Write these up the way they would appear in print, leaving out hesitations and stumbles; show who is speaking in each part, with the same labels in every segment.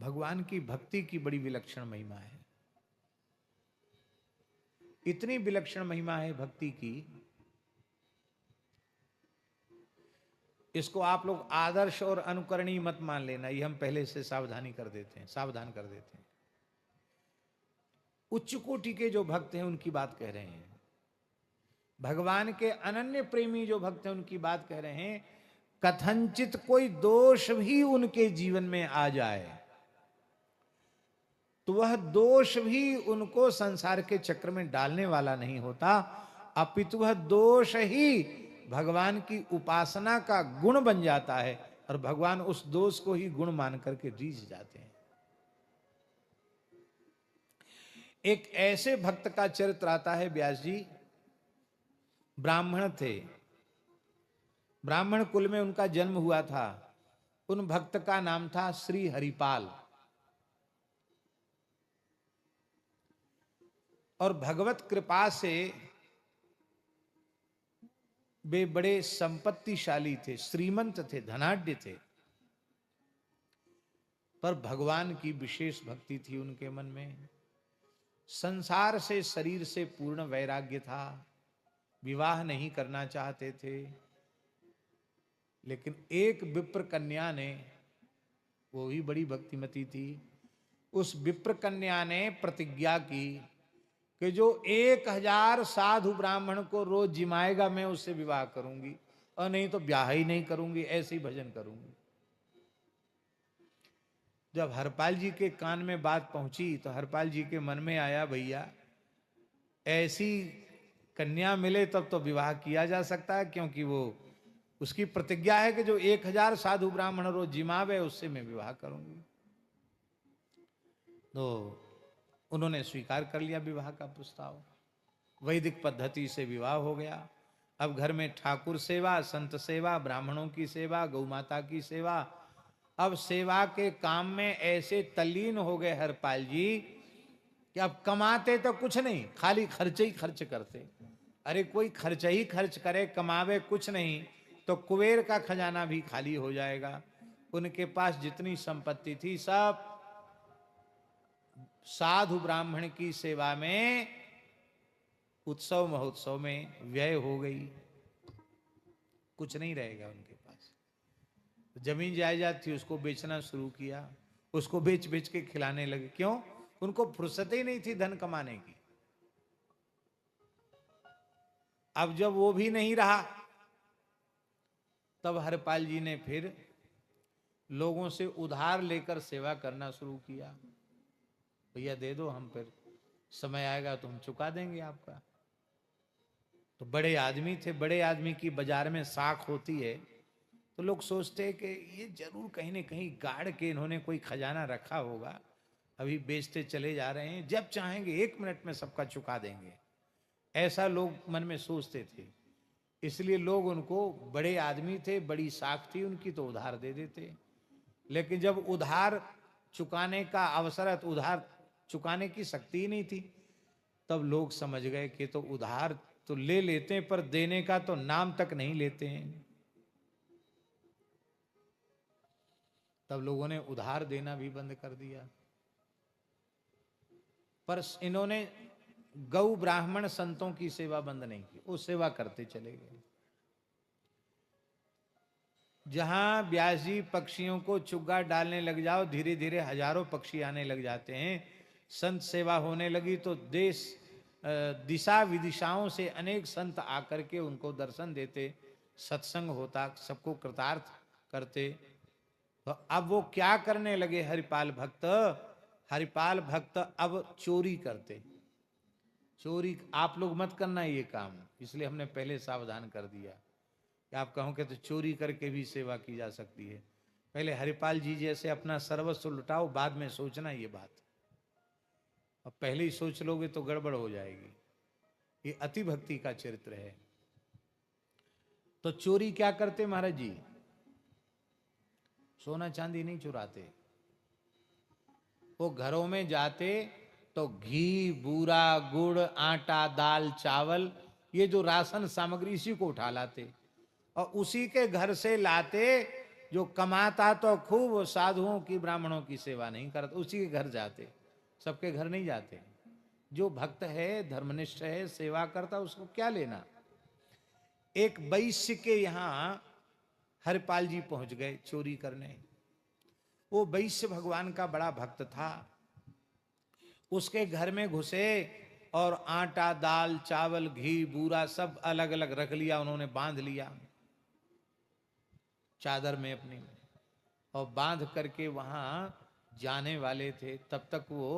Speaker 1: भगवान की भक्ति की बड़ी विलक्षण महिमा है। इतनी विलक्षण महिमा है भक्ति की, इसको आप लोग आदर्श और अनुकरणीय मत मान लेना, ये हम पहले से सावधान कर देते हैं। उच्च कोटि के जो भक्त हैं उनकी बात कह रहे हैं, भगवान के अनन्य प्रेमी जो भक्त हैं उनकी बात कह रहे हैं। कथनचित कोई दोष भी उनके जीवन में आ जाए तो वह दोष भी उनको संसार के चक्र में डालने वाला नहीं होता, अपितु वह दोष ही भगवान की उपासना का गुण बन जाता है और भगवान उस दोष को ही गुण मान करके रीझ जाते हैं। एक ऐसे भक्त का चरित्र आता है, व्यास जी ब्राह्मण थे, ब्राह्मण कुल में उनका जन्म हुआ था। उन भक्त का नाम था श्री हरिपाल, और भगवत कृपा से वे बड़े संपत्तिशाली थे, श्रीमंत थे, धनाढ्य थे, पर भगवान की विशेष भक्ति थी उनके मन में। संसार से, शरीर से पूर्ण वैराग्य था, विवाह नहीं करना चाहते थे। लेकिन एक विप्र कन्या ने, वो ही बड़ी भक्तिमती थी, उस विप्र कन्या ने प्रतिज्ञा की कि जो 1000 साधु ब्राह्मण को रोज जिमाएगा मैं उससे विवाह करूंगी, और नहीं तो ब्याह ही नहीं करूंगी, ऐसे ही भजन करूंगी। जब हरपाल जी के कान में बात पहुंची तो हरपाल जी के मन में आया, भैया ऐसी कन्या मिले तब तो विवाह किया जा सकता है, क्योंकि वो उसकी प्रतिज्ञा है कि जो 1000 साधु ब्राह्मण रोज जिमावे उससे मैं विवाह करूंगी। तो उन्होंने स्वीकार कर लिया विवाह का प्रस्ताव, वैदिक पद्धति से विवाह हो गया। अब घर में ठाकुर सेवा, संत सेवा, ब्राह्मणों की सेवा, गौ माता की सेवा, अब सेवा के काम में ऐसे तल्लीन हो गए हरपाल जी कि अब कमाते तो कुछ नहीं, खाली खर्च ही खर्च करते। अरे कोई खर्च ही खर्च करे, कमावे कुछ नहीं तो कुबेर का खजाना भी खाली हो जाएगा। उनके पास जितनी संपत्ति थी सब साधु ब्राह्मण की सेवा में, उत्सव महोत्सव में व्यय हो गई, कुछ नहीं रहेगा उनके पास। जमीन जायदाद थी उसको बेचना शुरू किया, उसको बेच बेच के खिलाने लगे। क्यों? उनको फुर्सत ही नहीं थी धन कमाने की। अब जब वो भी नहीं रहा तब हरपाल जी ने फिर लोगों से उधार लेकर सेवा करना शुरू किया। भैया दे दो, हम फिर समय आएगा तो हम चुका देंगे आपका। तो बड़े आदमी थे, बड़े आदमी की बाजार में साख होती है, तो लोग सोचते हैं कि ये जरूर कहीं न कहीं गाड़ के इन्होंने कोई खजाना रखा होगा, अभी बेचते चले जा रहे हैं, जब चाहेंगे 1 मिनट में सबका चुका देंगे, ऐसा लोग मन में सोचते थे। इसलिए लोग उनको, बड़े आदमी थे, बड़ी साख थी उनकी, तो उधार दे देते। लेकिन जब उधार चुकाने का अवसर है तो उधार चुकाने की शक्ति ही नहीं थी, तब लोग समझ गए कि तो उधार तो ले लेते हैं पर देने का तो नाम तक नहीं लेते हैं। तब लोगों ने उधार देना भी बंद कर दिया। पर इन्होंने गौ ब्राह्मण संतों की सेवा बंद नहीं की, वो सेवा करते चले गए। जहां व्यास जी पक्षियों को चुग्गा डालने लग जाओ, धीरे धीरे हजारों पक्षी आने लग जाते हैं। संत सेवा होने लगी तो देश दिशा विदिशाओं से अनेक संत आकर के उनको दर्शन देते, सत्संग होता, सबको कृतार्थ करते। तो अब वो क्या करने लगे हरिपाल भक्त? हरिपाल भक्त अब चोरी करते। चोरी आप लोग मत करना ये काम, इसलिए हमने पहले सावधान कर दिया कि आप कहोगे तो चोरी करके भी सेवा की जा सकती है। पहले हरिपाल जी जैसे अपना सर्वस्व लुटाओ, बाद में सोचना ये बात। अब पहले ही सोच लोगे तो गड़बड़ हो जाएगी। ये अति भक्ति का चरित्र है। तो चोरी क्या करते महाराज जी? सोना चांदी नहीं चुराते, वो घरों में जाते तो घी, बूरा, गुड़, आटा, दाल, चावल, ये जो राशन सामग्री, इसी को उठा लाते और उसी के घर से लाते जो कमाता तो खूब, वो साधुओं की ब्राह्मणों की सेवा नहीं करता, उसी के घर जाते, सबके घर नहीं जाते। जो भक्त है, धर्मनिष्ठ है, सेवा करता, उसको क्या लेना। एक वैश्य के यहां हरिपाल जी पहुंच गए चोरी करने। वो वैश्य भगवान का बड़ा भक्त था। उसके घर में घुसे और आटा, दाल, चावल, घी, बूरा सब अलग अलग रख लिया, उन्होंने बांध लिया चादर में अपनी, और बांध करके वहां जाने वाले थे। तब तक वो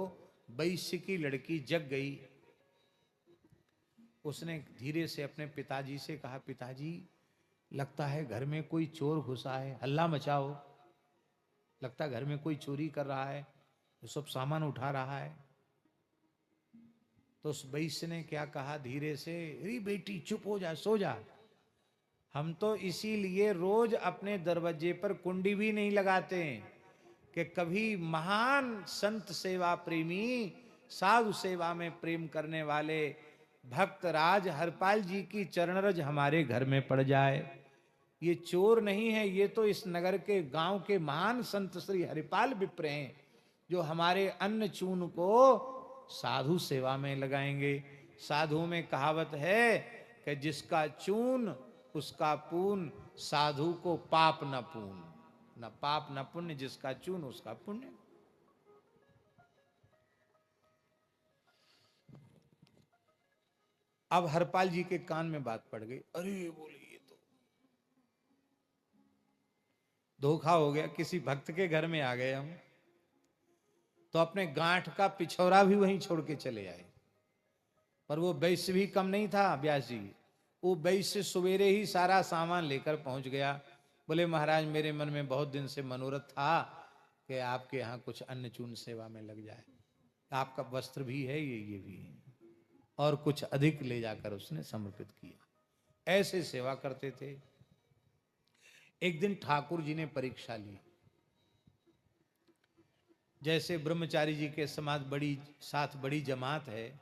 Speaker 1: वैश्य की लड़की जग गई। उसने धीरे से अपने पिताजी से कहा, पिताजी लगता है घर में कोई चोर घुसा है, हल्ला मचाओ, लगता है घर में कोई चोरी कर रहा है, वो सब सामान उठा रहा है। तो उस वैश्य ने क्या कहा धीरे से, अरे बेटी चुप हो जा, सो जा। हम तो इसीलिए रोज अपने दरवाजे पर कुंडी भी नहीं लगाते कि कभी महान संत सेवा प्रेमी, साधु सेवा में प्रेम करने वाले भक्त राज हरपाल जी की चरण रज हमारे घर में पड़ जाए। ये चोर नहीं है, ये तो इस नगर के गांव के महान संत श्री हरिपाल विप्र हैं, जो हमारे अन्न चून को साधु सेवा में लगाएंगे। साधु में कहावत है कि जिसका चून उसका पून, साधु को पाप न पून, न पाप न पुण्य, जिसका चून उसका पुण्य। अब हरपाल जी के कान में बात पड़ गई, अरे बोले ये तो धोखा हो गया, किसी भक्त के घर में आ गए हम। तो अपने गांठ का पिछौरा भी वहीं छोड़ के चले आए। पर वो वैश्य भी कम नहीं था व्यास जी। वो वैश्य सवेरे ही सारा सामान लेकर पहुंच गया। बोले महाराज मेरे मन में बहुत दिन से मनोरथ था कि आपके यहाँ कुछ अन्न चून सेवा में लग जाए। आपका वस्त्र भी है, ये भी है, और कुछ अधिक ले जाकर उसने समर्पित किया। ऐसे सेवा करते थे। एक दिन ठाकुर जी ने परीक्षा ली। जैसे ब्रह्मचारी जी के समाज बड़ी साथ बड़ी जमात है,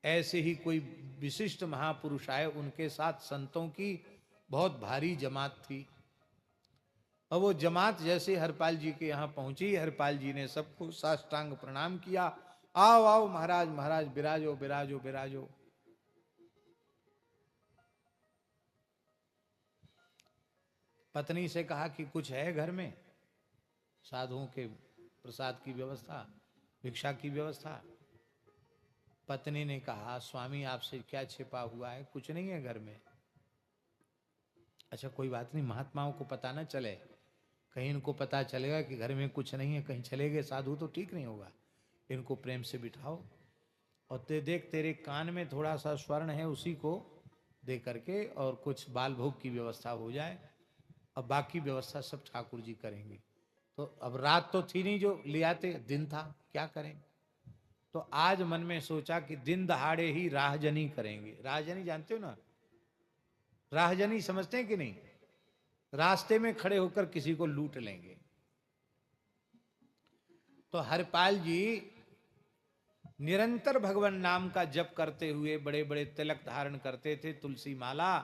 Speaker 1: ऐसे ही कोई विशिष्ट महापुरुष आए, उनके साथ संतों की बहुत भारी जमात थी। और वो जमात जैसे हरपाल जी के यहाँ पहुंची, हरपाल जी ने सबको साष्टांग प्रणाम किया। आओ आओ महाराज, महाराज विराजो विराजो विराजो। पत्नी से कहा कि कुछ है घर में, साधुओं के प्रसाद की व्यवस्था, भिक्षा की व्यवस्था। पत्नी ने कहा स्वामी आपसे क्या छिपा हुआ है, कुछ नहीं है घर में। अच्छा कोई बात नहीं, महात्माओं को पता ना चले, कहीं इनको पता चलेगा कि घर में कुछ नहीं है, कहीं चले गए साधु तो ठीक नहीं होगा। इनको प्रेम से बिठाओ और देख तेरे कान में थोड़ा सा स्वर्ण है, उसी को दे करके और कुछ बाल भोग की व्यवस्था हो जाए, अब बाकी व्यवस्था सब ठाकुर जी करेंगे। तो अब रात तो थी नहीं जो ले आते, दिन था, क्या करें। तो आज मन में सोचा कि दिन दहाड़े ही राहजनी करेंगे। राहजनी जानते हो ना, राहजनी समझते हैं कि नहीं, रास्ते में खड़े होकर किसी को लूट लेंगे। तो हरपाल जी निरंतर भगवान नाम का जप करते हुए बड़े बड़े तिलक धारण करते थे, तुलसी माला,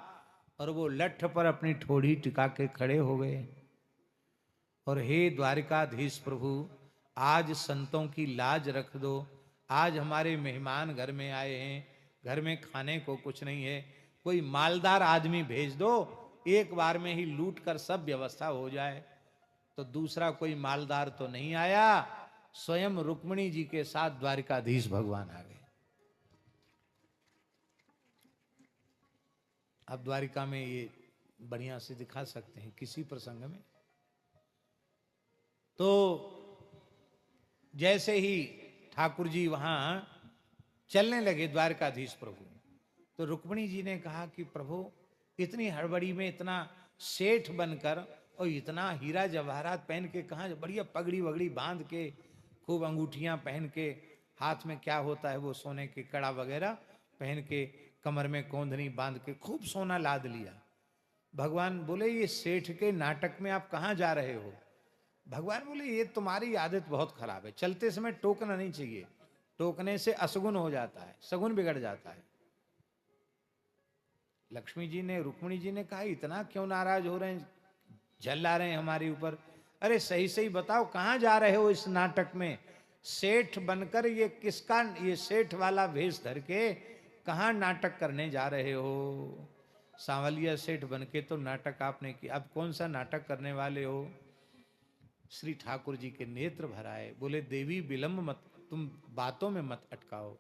Speaker 1: और वो लठ पर अपनी ठोड़ी टिका के खड़े हो गए। और हे द्वारिकाधीश प्रभु, आज संतों की लाज रख दो, आज हमारे मेहमान घर में आए हैं, घर में खाने को कुछ नहीं है, कोई मालदार आदमी भेज दो, एक बार में ही लूट कर सब व्यवस्था हो जाए। तो दूसरा कोई मालदार तो नहीं आया, स्वयं रुक्मिणी जी के साथ द्वारिकाधीश भगवान आ गए। अब द्वारिका में ये बढ़िया से दिखा सकते हैं किसी प्रसंग में। तो जैसे ही ठाकुर जी वहां चलने लगे द्वारकाधीश प्रभु, तो रुक्मिणी जी ने कहा कि प्रभु इतनी हड़बड़ी में इतना सेठ बनकर और इतना हीरा जवाहरात पहन के कहाँ, बढ़िया पगड़ी वगड़ी बांध के, खूब अंगूठियां पहन के, हाथ में क्या होता है वो सोने के कड़ा वगैरह पहन के, कमर में कोंधनी बांध के खूब सोना लाद लिया। भगवान बोले ये सेठ के नाटक में आप कहाँ जा रहे हो। भगवान बोले ये तुम्हारी आदत बहुत खराब है, चलते समय टोकना नहीं चाहिए, टोकने से असगुन हो जाता है, सगुन बिगड़ जाता है। लक्ष्मी जी ने, रुक्मिणी जी ने कहा इतना क्यों नाराज हो रहे हैं, झल्ला रहे हैं हमारे ऊपर। अरे सही सही बताओ कहाँ जा रहे हो इस नाटक में? सेठ बनकर ये किसका, ये सेठ वाला भेष धर के कहाँ नाटक करने जा रहे हो? सांवलिया सेठ बनके तो नाटक आपने किया, अब कौन सा नाटक करने वाले हो? श्री ठाकुर जी के नेत्र भराए, बोले देवी विलंब मत, तुम बातों में मत अटकाओ,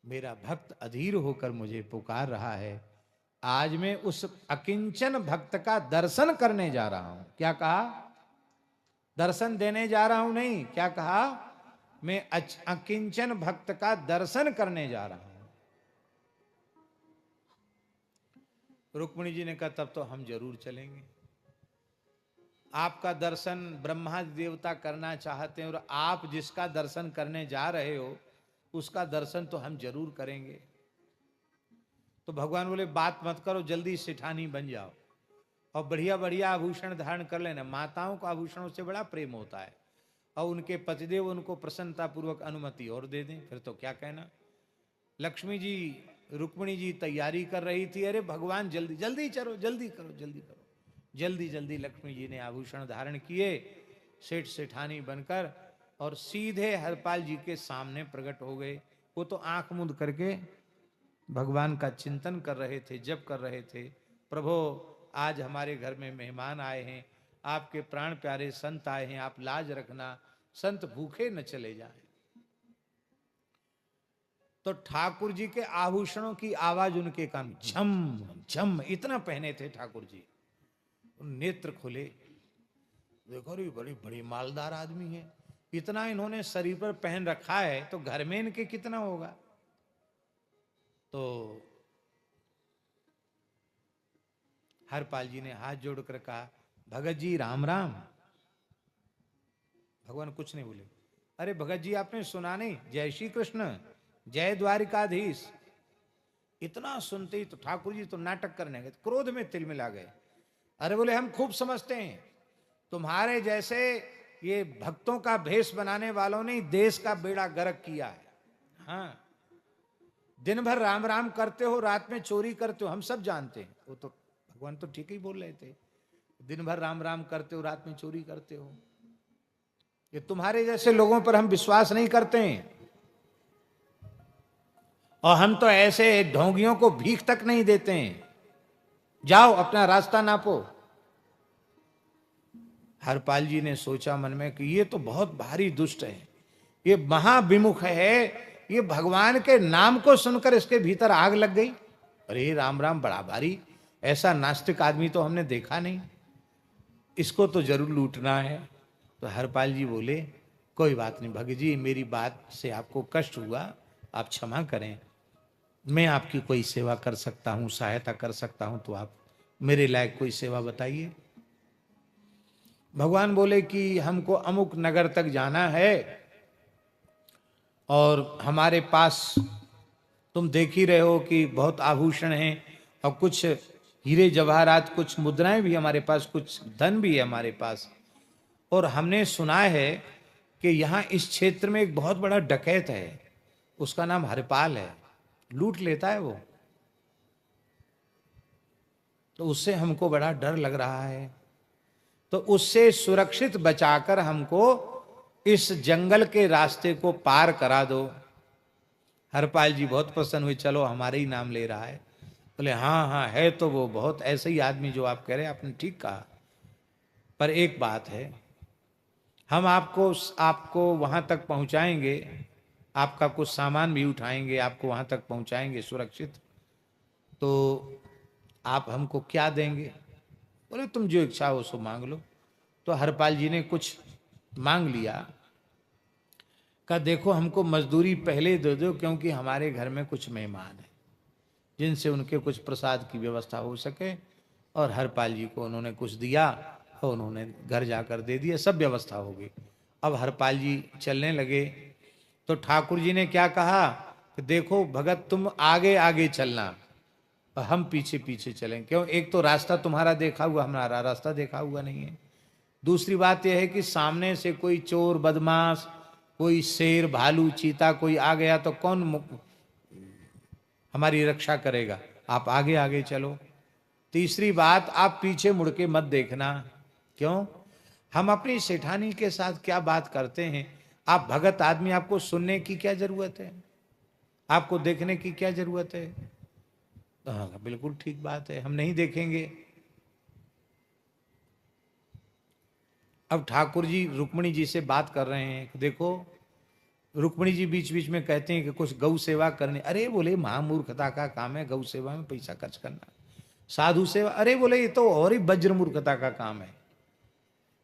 Speaker 1: मेरा भक्त अधीर होकर मुझे पुकार रहा है। आज मैं उस अकिंचन भक्त का दर्शन करने जा रहा हूं। क्या कहा? दर्शन देने जा रहा हूं नहीं, क्या कहा? मैं अकिंचन भक्त का दर्शन करने जा रहा हूं। रुक्मिणी जी ने कहा तब तो हम जरूर चलेंगे। आपका दर्शन ब्रह्मा देवता करना चाहते हैं और आप जिसका दर्शन करने जा रहे हो उसका दर्शन तो हम जरूर करेंगे। तो भगवान बोले बात मत करो, जल्दी सेठानी बन जाओ और बढ़िया बढ़िया आभूषण धारण कर लेना। माताओं को आभूषणों से बड़ा प्रेम होता है और उनके पतिदेव उनको प्रसन्नता पूर्वक अनुमति और दे दें, फिर तो क्या कहना। लक्ष्मी जी, रुक्मिणी जी तैयारी कर रही थी, अरे भगवान जल्दी जल्दी चलो, जल्दी करो, जल्दी करो। जल्दी जल्दी लक्ष्मी जी ने आभूषण धारण किए, सेठ सेठानी बनकर, और सीधे हरपाल जी के सामने प्रकट हो गए। वो तो आंख मूंद करके भगवान का चिंतन कर रहे थे, जप कर रहे थे। प्रभु आज हमारे घर में मेहमान आए हैं, आपके प्राण प्यारे संत आए हैं, आप लाज रखना, संत भूखे न चले जाएं। तो ठाकुर जी के आभूषणों की आवाज उनके कान झम झम, इतना पहने थे ठाकुर जी। नेत्र खुले, देखो रे बड़ी बड़ी मालदार आदमी है, इतना इन्होंने शरीर पर पहन रखा है तो घर में इनके कितना होगा। तो हरपाल जी ने हाथ जोड़कर कहा भगत जी राम राम। भगवान कुछ नहीं बोले। अरे भगत जी आपने सुना नहीं, जय श्री कृष्ण, जय द्वारिकाधीश। इतना सुनते ही तो ठाकुर जी तो नाटक करने गए, क्रोध में तिलमिला गए। अरे बोले हम खूब समझते हैं, तुम्हारे जैसे ये भक्तों का भेष बनाने वालों ने देश का बेड़ा गर्क किया है। हाँ, दिन भर राम राम करते हो, रात में चोरी करते हो, हम सब जानते हैं। वो तो भगवान तो ठीक ही बोल रहे थे, दिन भर राम राम करते हो, रात में चोरी करते हो। ये तुम्हारे जैसे लोगों पर हम विश्वास नहीं करते हैं, और हम तो ऐसे ढोंगियों को भीख तक नहीं देते हैं। जाओ अपना रास्ता नापो। हरपाल जी ने सोचा मन में कि ये तो बहुत भारी दुष्ट है, ये महाविमुख है, ये भगवान के नाम को सुनकर इसके भीतर आग लग गई। अरे राम राम बड़ा भारी, ऐसा नास्तिक आदमी तो हमने देखा नहीं, इसको तो जरूर लूटना है। तो हरपाल जी बोले कोई बात नहीं भगत जी, मेरी बात से आपको कष्ट हुआ, आप क्षमा करें, मैं आपकी कोई सेवा कर सकता हूं, सहायता कर सकता हूं, तो आप मेरे लायक कोई सेवा बताइए। भगवान बोले कि हमको अमुक नगर तक जाना है और हमारे पास तुम देख ही रहे हो कि बहुत आभूषण हैं और कुछ हीरे जवाहरात, कुछ मुद्राएं भी हमारे पास, कुछ धन भी है हमारे पास, और हमने सुना है कि यहाँ इस क्षेत्र में एक बहुत बड़ा डकैत है, उसका नाम हरपाल है, लूट लेता है वो, तो उससे हमको बड़ा डर लग रहा है, तो उससे सुरक्षित बचाकर हमको इस जंगल के रास्ते को पार करा दो। हरपाल जी बहुत प्रसन्न हुए, चलो हमारे ही नाम ले रहा है। बोले हाँ हाँ है तो वो बहुत ऐसे ही आदमी जो आप कह रहे हैं, आपने ठीक कहा, पर एक बात है, हम आपको वहां तक पहुंचाएंगे, आपका कुछ सामान भी उठाएंगे, आपको वहां तक पहुंचाएंगे सुरक्षित, तो आप हमको क्या देंगे? बोले तुम जो इच्छा हो सो मांग लो। तो हरपाल जी ने कुछ मांग लिया, कहा देखो हमको मजदूरी पहले दे दो, क्योंकि हमारे घर में कुछ मेहमान हैं जिनसे उनके कुछ प्रसाद की व्यवस्था हो सके। और हरपाल जी को उन्होंने कुछ दिया और उन्होंने घर जाकर दे दिया, सब व्यवस्था हो गई। अब हरपाल जी चलने लगे तो ठाकुर जी ने क्या कहा कि देखो भगत तुम आगे आगे चलना और हम पीछे पीछे चलें, क्यों? एक तो रास्ता तुम्हारा देखा हुआ, हमारा रास्ता देखा हुआ नहीं है। दूसरी बात यह है कि सामने से कोई चोर बदमाश, कोई शेर भालू चीता कोई आ गया तो कौन हमारी रक्षा करेगा? आप आगे आगे चलो। तीसरी बात, आप पीछे मुड़ के मत देखना, क्यों? हम अपनी सेठानी के साथ क्या बात करते हैं? आप भगत आदमी, आपको सुनने की क्या जरूरत है? आपको देखने की क्या जरूरत है? हाँ, बिल्कुल ठीक बात है, हम नहीं देखेंगे। अब ठाकुर जी रुक्मिणी जी से बात कर रहे हैं, देखो रुक्मिणी जी बीच बीच में कहते हैं कि कुछ गौ सेवा करनी। अरे बोले महामूर्खता का काम है गौ सेवा में पैसा खर्च करना, साधु सेवा, अरे बोले ये तो और ही वज्र मूर्खता का काम है।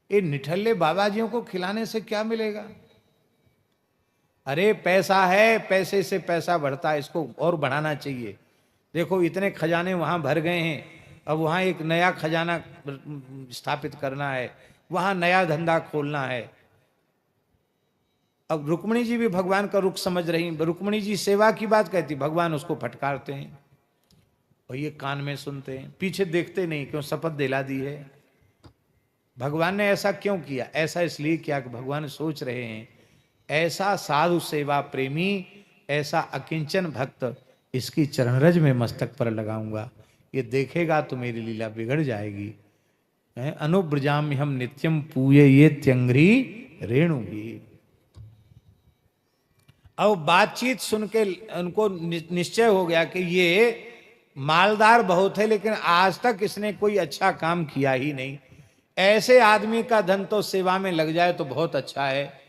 Speaker 1: ये निठल्ले बाबाजियों को खिलाने से क्या मिलेगा? अरे पैसा है, पैसे से पैसा बढ़ता है, इसको और बढ़ाना चाहिए। देखो इतने खजाने वहां भर गए हैं, अब वहां एक नया खजाना स्थापित करना है, वहां नया धंधा खोलना है। अब रुक्मिणी जी भी भगवान का रुख समझ रही, रुक्मिणी जी सेवा की बात कहती, भगवान उसको फटकारते हैं और ये कान में सुनते हैं, पीछे देखते नहीं, क्यों? शपथ दिला दी है। भगवान ने ऐसा क्यों किया? ऐसा इसलिए किया कि भगवान सोच रहे हैं ऐसा साधु सेवा प्रेमी, ऐसा अकिंचन भक्त, इसकी चरणरज में मस्तक पर लगाऊंगा, ये देखेगा तो मेरी लीला बिगड़ जाएगी। अनुब्रजाम हम नित्यम पूये ये त्यंग्री रेणु भी। अब बातचीत सुन के उनको निश्चय हो गया कि ये मालदार बहुत है, लेकिन आज तक इसने कोई अच्छा काम किया ही नहीं। ऐसे आदमी का धन तो सेवा में लग जाए तो बहुत अच्छा है।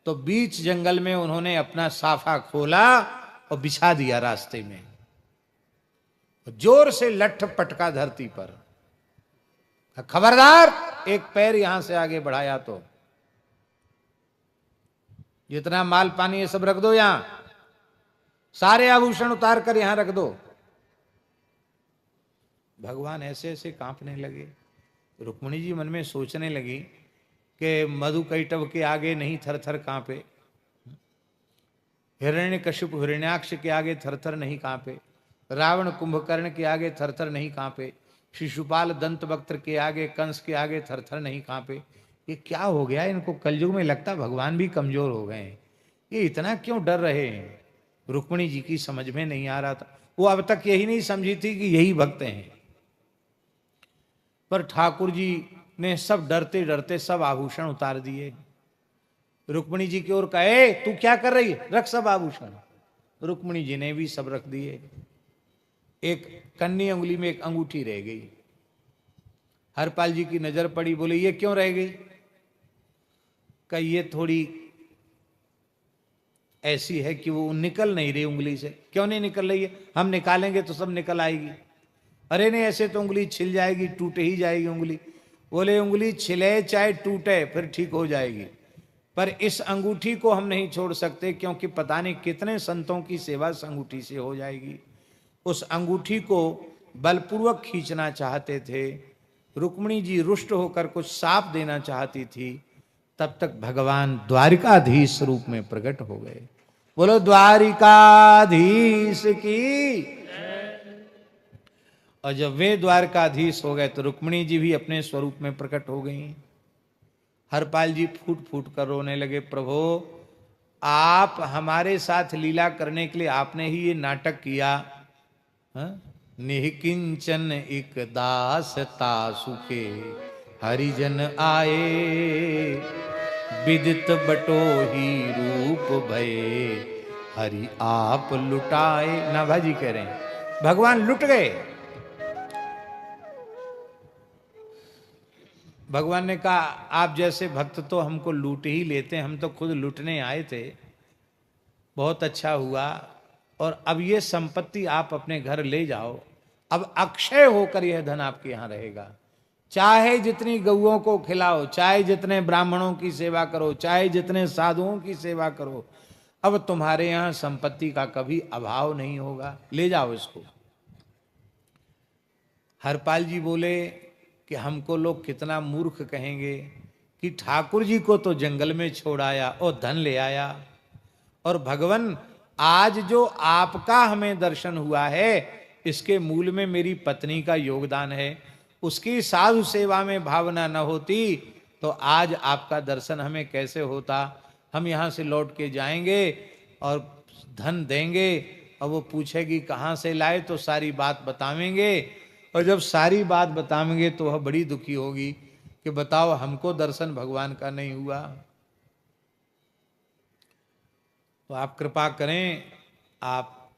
Speaker 1: तो बीच जंगल में उन्होंने अपना साफा खोला और बिछा दिया रास्ते में, जोर से लठ पटका धरती पर, खबरदार एक पैर यहां से आगे बढ़ाया तो जितना माल पानी ये सब रख दो, यहां सारे आभूषण उतार कर यहां रख दो। भगवान ऐसे ऐसे कांपने लगे। रुक्मिणी जी मन में सोचने लगी कि मधुकैटभ के आगे नहीं थर थर कांपे, हिरण्यकशिप हिरण्याक्ष के आगे थर थर नहीं कांपे, रावण कुंभकर्ण के आगे थर थर नहीं कांपे, शिशुपाल दंतवक्त्र के आगे, कंस के आगे थर थर नहीं कांपे। ये क्या हो गया इनको? कलयुग में लगता भगवान भी कमजोर हो गए हैं, ये इतना क्यों डर रहे हैं? रुक्मिणी जी की समझ में नहीं आ रहा था। वो अब तक यही नहीं समझी थी कि यही भक्त हैं। पर ठाकुर जी ने सब डरते डरते सब आभूषण उतार दिए। रुक्मिणी जी की ओर कहे तू क्या कर रही है? रख सब आभूषण। रुक्मिणी जी ने भी सब रख दिए। एक कन्नी उंगली में एक अंगूठी रह गई। हरपाल जी की नजर पड़ी, बोले ये क्यों रह गई? का ये थोड़ी ऐसी है कि वो निकल नहीं रही उंगली से। क्यों नहीं निकल रही है? हम निकालेंगे तो सब निकल आएगी। अरे नहीं, ऐसे तो उंगली छिल जाएगी, टूटे ही जाएगी उंगली। बोले उंगली छिले चाहे टूटे फिर ठीक हो जाएगी, पर इस अंगूठी को हम नहीं छोड़ सकते, क्योंकि पता नहीं कितने संतों की सेवा इस अंगूठी से हो जाएगी। उस अंगूठी को बलपूर्वक खींचना चाहते थे। रुक्मिणी जी रुष्ट होकर कुछ साप देना चाहती थी, तब तक भगवान द्वारिकाधीश रूप में प्रकट हो गए। बोलो द्वारिकाधीश की। और जब वे द्वारकाधीश हो गए तो रुक्मिणी जी भी अपने स्वरूप में प्रकट हो गई। हरपाल जी फूट फूट कर रोने लगे, प्रभु आप हमारे साथ लीला करने के लिए आपने ही ये नाटक किया। निहिकिंचन एक दास तासु के हरिजन आए, विदित बटो ही रूप भये, हरि आप लुटाए। नाभाजी कह रहे हैं भगवान लुट गए। भगवान ने कहा आप जैसे भक्त तो हमको लूट ही लेते, हम तो खुद लूटने आए थे। बहुत अच्छा हुआ, और अब ये संपत्ति आप अपने घर ले जाओ। अब अक्षय होकर यह धन आपके यहां रहेगा। चाहे जितनी गौओं को खिलाओ, चाहे जितने ब्राह्मणों की सेवा करो, चाहे जितने साधुओं की सेवा करो, अब तुम्हारे यहां संपत्ति का कभी अभाव नहीं होगा, ले जाओ इसको। हरपाल जी बोले कि हमको लोग कितना मूर्ख कहेंगे कि ठाकुर जी को तो जंगल में छोड़ आया और धन ले आया, और भगवान आज जो आपका हमें दर्शन हुआ है इसके मूल में मेरी पत्नी का योगदान है। उसकी साधु सेवा में भावना न होती तो आज आपका दर्शन हमें कैसे होता। हम यहाँ से लौट के जाएंगे और धन देंगे, और वो पूछेगी कहाँ से लाए, तो सारी बात बतावेंगे, और जब सारी बात बतावेंगे तो वह बड़ी दुखी होगी कि बताओ हमको दर्शन भगवान का नहीं हुआ। तो आप कृपा करें, आप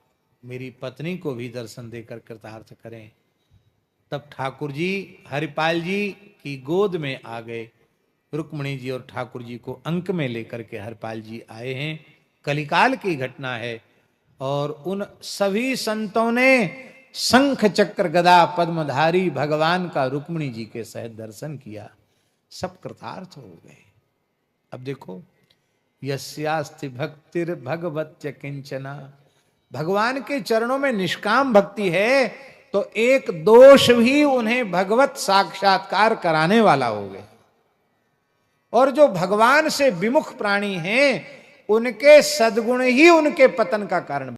Speaker 1: मेरी पत्नी को भी दर्शन देकर कृतार्थ करें। तब ठाकुर जी हरिपाल जी की गोद में आ गए। रुक्मणी जी और ठाकुर जी को अंक में लेकर के हरिपाल जी आए हैं। कलिकाल की घटना है। और उन सभी संतों ने शंख चक्र गदा पद्मधारी भगवान का रुक्मणी जी के सहित दर्शन किया। सब कृतार्थ हो गए। अब देखो, यस्यास्ति भक्तिर भगवत्य किंचना, भगवान के चरणों में निष्काम भक्ति है तो एक दोष भी उन्हें भगवत साक्षात्कार कराने वाला हो गया। और जो भगवान से विमुख प्राणी हैं उनके सद्गुण ही उनके पतन का कारण